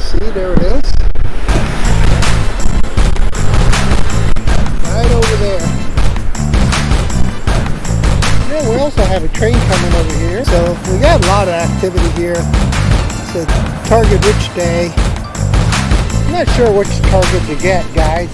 See, there it is. Right over there. Yeah, we also have a train coming over here. So we got a lot of activity here. It's a target rich day. I'm not sure which target to get, guys.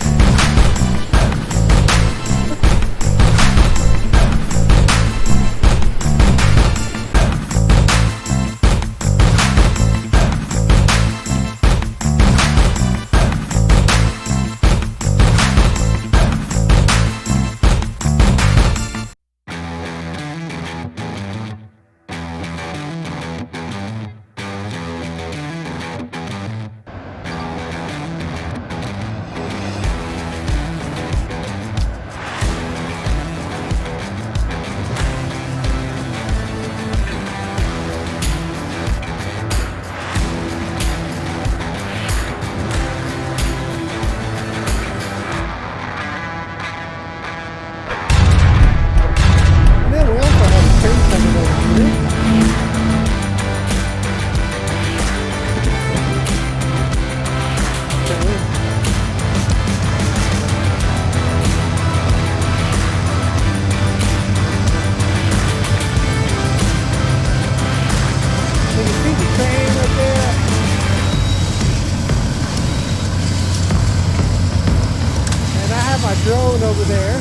My drone over there.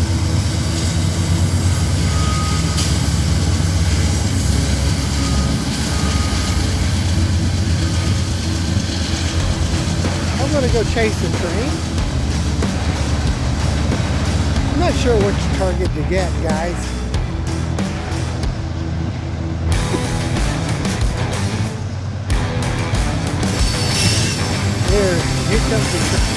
I'm gonna go chase the train. I'm not sure which target to get, guys. Here comes the train.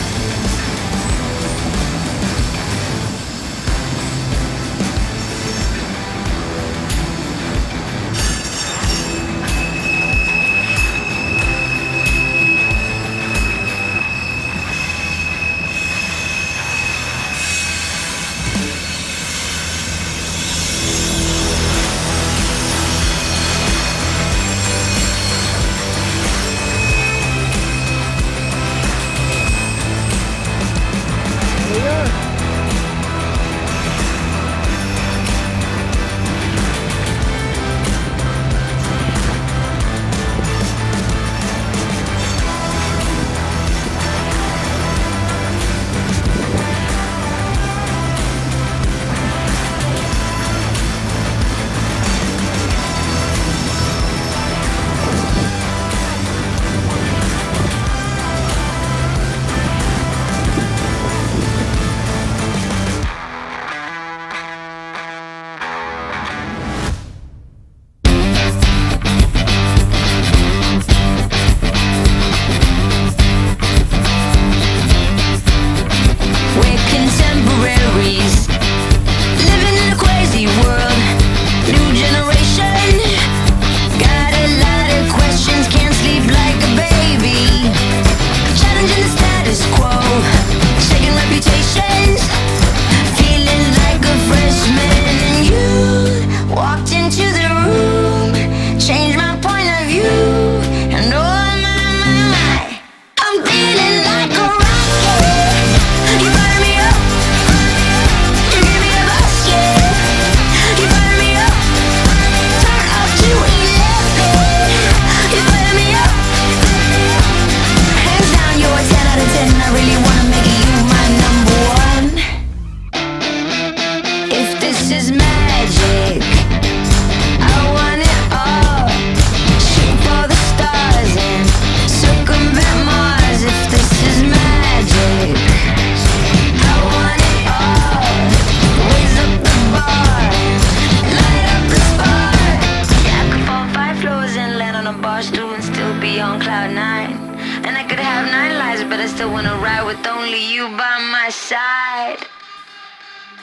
side.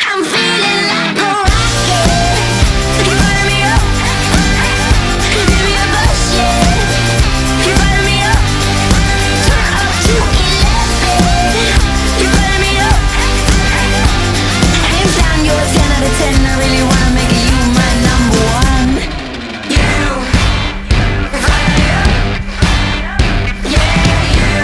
I'm feeling like a rocket. You burn me up. You give me a buzz, yeah. You burn me up. Turn up to 11. You burn me up. Hands down, you're a 10 out of 10. I really wanna make you my number one. You burn me up. Yeah, you.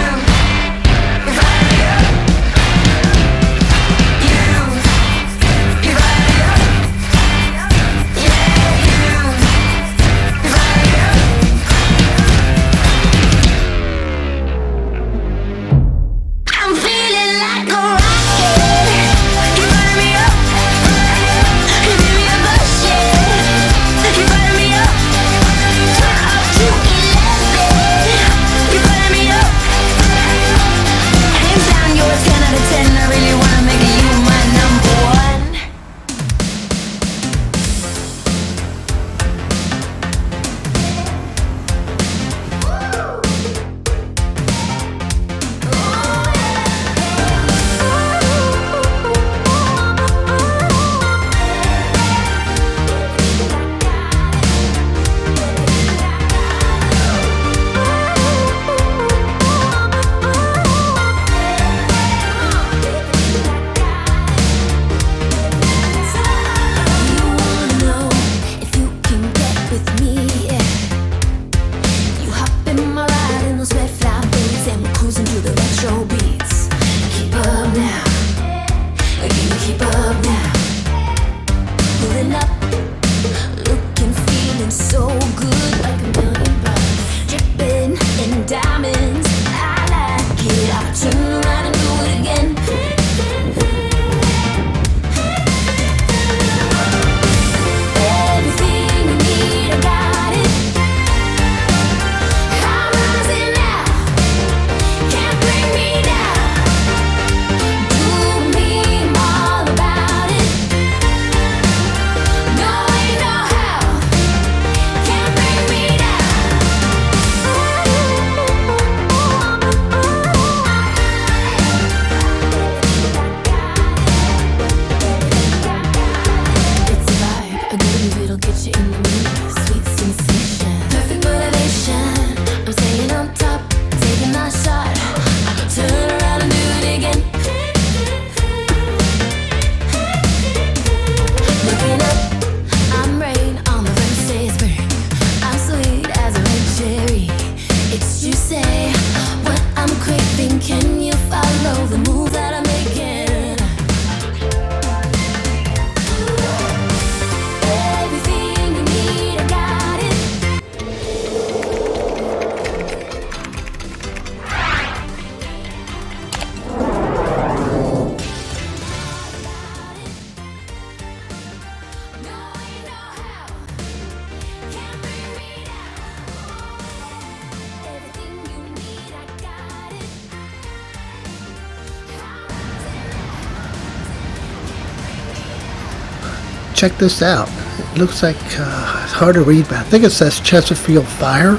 check this out. It looks like it's hard to read, but I think it says Chesterfield Fire.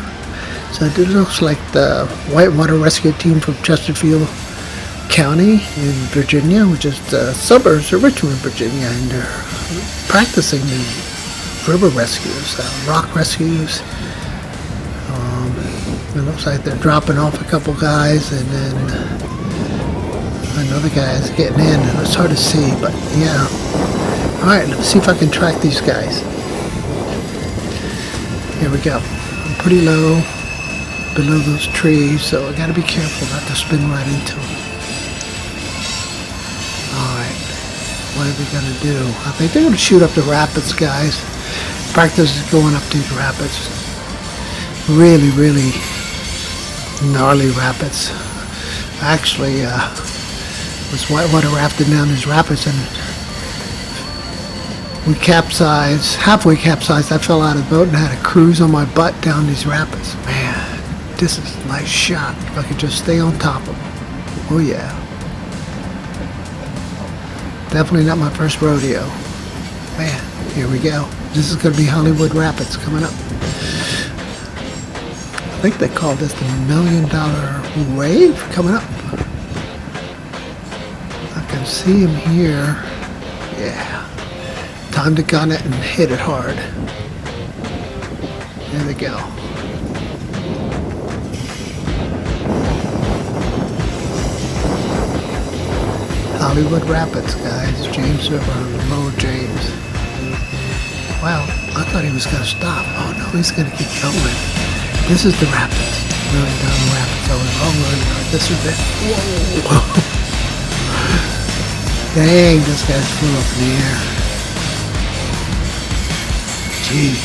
So it looks like the whitewater rescue team from Chesterfield County in Virginia, which is the suburbs of Richmond, Virginia, and they're practicing the river rescues, rock rescues. It looks like they're dropping off a couple guys, and then another guy is getting in. It's hard to see, but yeah. Alright, let's see if I can track these guys. Here we go. I'm pretty low below those trees, so I gotta be careful not to spin right into them. Alright, what are we gonna do? I think they're gonna shoot up the rapids, guys. Practice is going up these rapids. Really, really gnarly rapids. Actually, was whitewater rafting down these rapids, and we capsized, halfway capsized. I fell out of the boat and had a cruise on my butt down these rapids. Man, this is a nice shot. If I could just stay on top of them. Oh yeah. Definitely not my first rodeo. Man, here we go. This is going to be Hollywood Rapids coming up. I think they call this the $1 million wave coming up. I can see him here. Yeah. Time to gun it and hit it hard. There we go. Hollywood Rapids, guys. James River on the Lower James. Wow, I thought he was going to stop. Oh no, he's going to keep going. This is the rapids. $1 million rapids. I was wrong earlier. This is it. Whoa. Dang, this guy's flew up in the air. Jeez.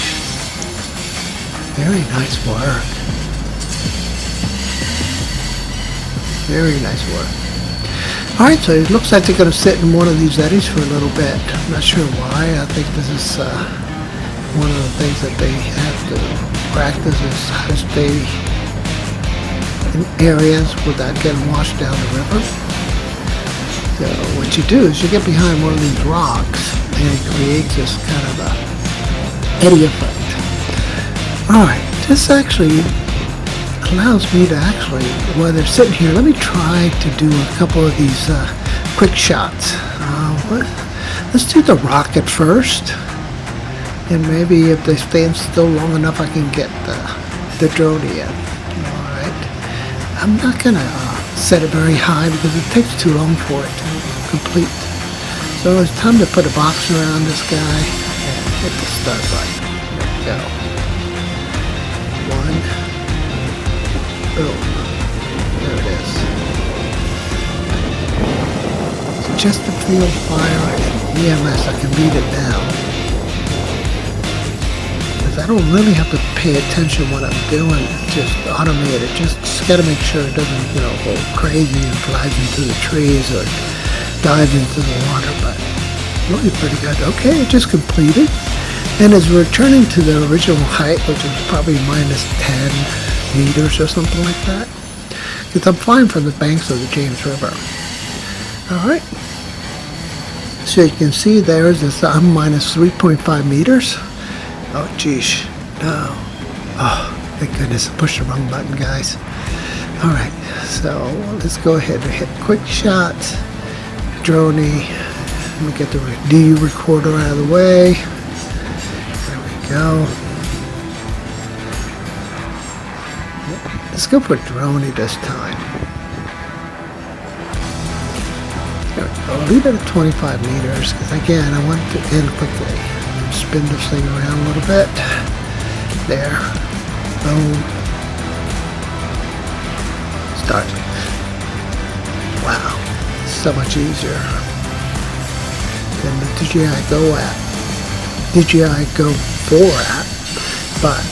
Very nice work. Very nice work. Alright, so it looks like they're going to sit in one of these eddies for a little bit. I'm not sure why. I think this is one of the things that they have to practice is how to stay in areas without getting washed down the river. So what you do is you get behind one of these rocks and it creates this kind of a eddy effect. Alright, this actually allows me to actually, while they're sitting here, let me try to do a couple of these quick shots. Let's do the rocket first, and maybe if they stand still long enough I can get the drone in. Alright, I'm not going to set it very high because it takes too long for it to complete. So it's time to put a box around this guy and hit the start button. There we go. One. Boom. There it is. So just to feel fire and EMS, I can read it down. Because I don't really have to pay attention what I'm doing. Just automate it. Just gotta make sure it doesn't, go crazy and flies into the trees or dives into the water. But really pretty good. Okay, it just completed. And it's returning to the original height, which is probably minus 10 meters or something like that, because I'm flying from the banks of the James River. Alright, so you can see there's this, I'm minus 3.5 meters. Oh geez, no. Oh, thank goodness, I pushed the wrong button, guys. Alright, so let's go ahead and hit quick shots. Droney. Let me get the DU recorder out of the way. There we go. Let's go for Droney this time. There we go. I'll leave it at 25 meters because again I want to end quickly. Spin this thing around a little bit. There. Boom. Start. Wow. So much easier than the DJI Go app. DJI Go 4 app. But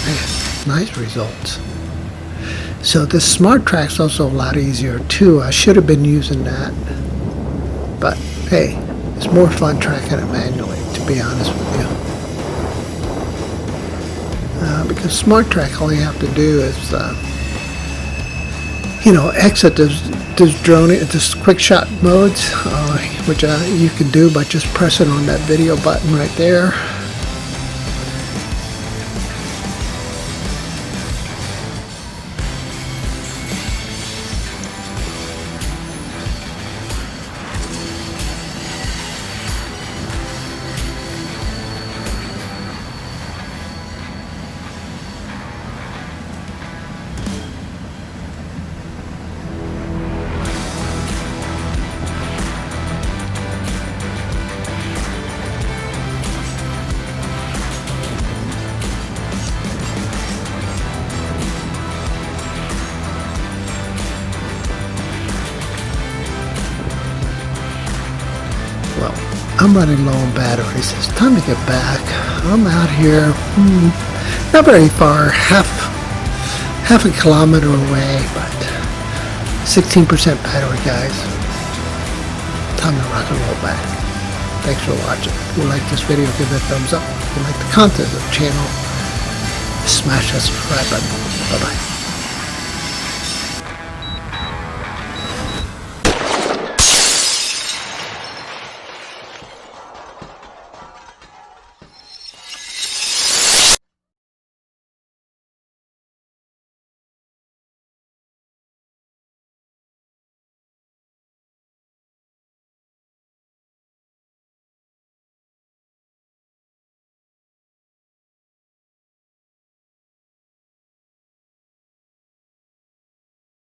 man, nice results. So this Smart Track's also a lot easier too. I should have been using that, but hey, it's more fun tracking it manually, to be honest with you. Because Smart Track, all you have to do is exit this drone, this quick shot modes, which you can do by just pressing on that video button right there. Well, I'm running low on batteries. It's time to get back. I'm out here, not very far, half a kilometer away, but 16% battery, guys. Time to rock and roll back. Thanks for watching. If you like this video, give it a thumbs up. If you like the content of the channel, smash that subscribe button. Bye-bye.